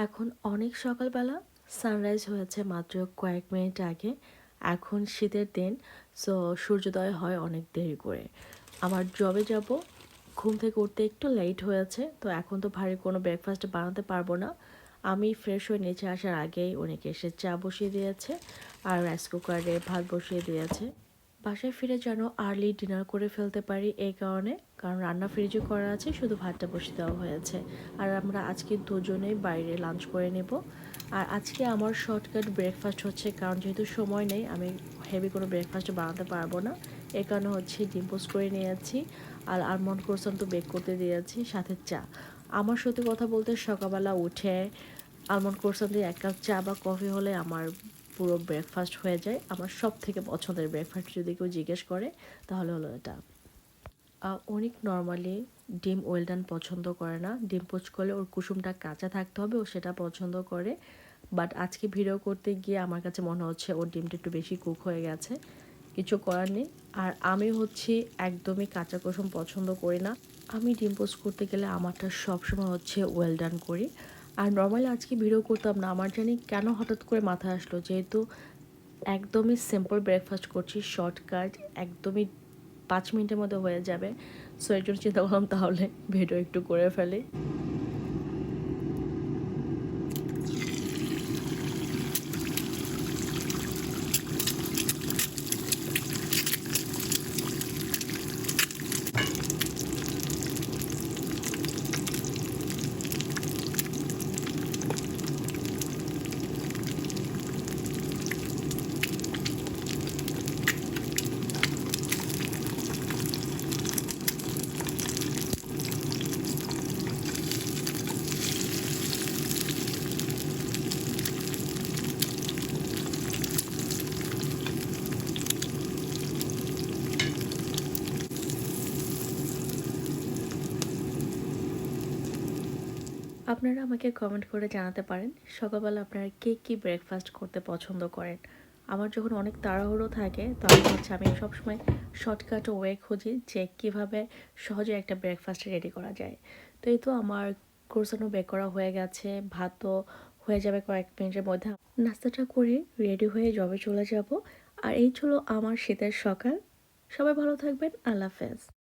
এখন অনেক সকালবেলা, সানরাইজ হয়েছে মাত্র কয়েক মিনিট আগে। এখন শীতের দিন, সো সূর্যোদয় হয় অনেক দেরি করে। আমার জবে যাব, ঘুম থেকে উঠতে একটু লেট হয়েছে, তো এখন তো ভারী কোনো ব্রেকফাস্ট বানাতে পারবো না। আমি ফ্রেশ হয়ে নিচে আসার আগেই অনেকে এসে চা বসিয়ে দিয়েছে আর রাইস কুকারে ভাত বসিয়ে দিয়েছে। বাসায় ফিরে যেন আর্লি ডিনার করে ফেলতে পারি এই কারণে, কারণ রান্না ফ্রিজে করা আছে, শুধু ভাতটা বসিয়ে দেওয়া হয়েছে। আর আমরা আজকে দুজনেই বাইরে লাঞ্চ করে নেব। আর আজকে আমার শর্টকাট ব্রেকফাস্ট হচ্ছে, কারণ যেহেতু সময় নেই, আমি হেভি কোনো ব্রেকফাস্ট বানাতে পারবো না। এই কারণে হচ্ছে ডিম পোস্ট করে নিয়েছি আর আলমন্ড ক্রোসান তো বেক করতে দিয়েছি, সাথে চা। আমার সত্যি কথা বলতে সকালবেলা উঠে আলমন্ড ক্রোসান দিয়ে এক কাপ চা বা কফি হলে আমার পুরো ব্রেকফাস্ট হয়ে যায়। আমার সব থেকে পছন্দের ব্রেকফাস্ট যদি কেউ জিজ্ঞেস করে তাহলে হলো এটা। অনেক নর্মালি ডিম ওয়েল ডান পছন্দ করে না, ডিম পোচ করলে ওর কুসুমটা কাঁচা থাকতে হবে, ও সেটা পছন্দ করে। বাট আজকে ভিডিও করতে গিয়ে আমার কাছে মনে হচ্ছে ওর ডিমটা একটু বেশি কুক হয়ে গেছে, কিছু করার নেই। আর আমি হচ্ছি একদমই কাঁচা কুসুম পছন্দ করি না। আমি ডিম পোস্ট করতে গেলে আমারটা সবসময় হচ্ছে ওয়েল ডান করি। আর নর্মালি আজকে ভিডিও করতাম না, আমার জানি কেন হঠাৎ করে মাথায় আসলো, যেহেতু একদমই সিম্পল ব্রেকফাস্ট করছি, শর্টকাট, একদমই 5 মিনিটের মধ্যে হয়ে যাবে। সো এর জন্য চিন্তা করলাম তাহলে ভিডিও একটু করে ফেলি। আপনারা আমাকে কমেন্ট করে জানাতে পারেন সকালবেলা আপনারা কে কী ব্রেকফাস্ট করতে পছন্দ করেন। আমার যখন অনেক তাড়াহুড়ো থাকে তখন হচ্ছে আমি সবসময় শর্টকাট ওয়ে খুঁজি যে কীভাবে সহজে একটা ব্রেকফাস্ট রেডি করা যায়। তো এই তো আমার ক্রোসানও বেক করা হয়ে গেছে, ভাতও হয়ে যাবে কয়েক মিনিটের মধ্যে। নাস্তাটা করে রেডি হয়ে জবে চলে যাব। আর এই ছিল আমার শীতের সকাল। সবাই ভালো থাকবেন, আল্লাহ হাফেজ।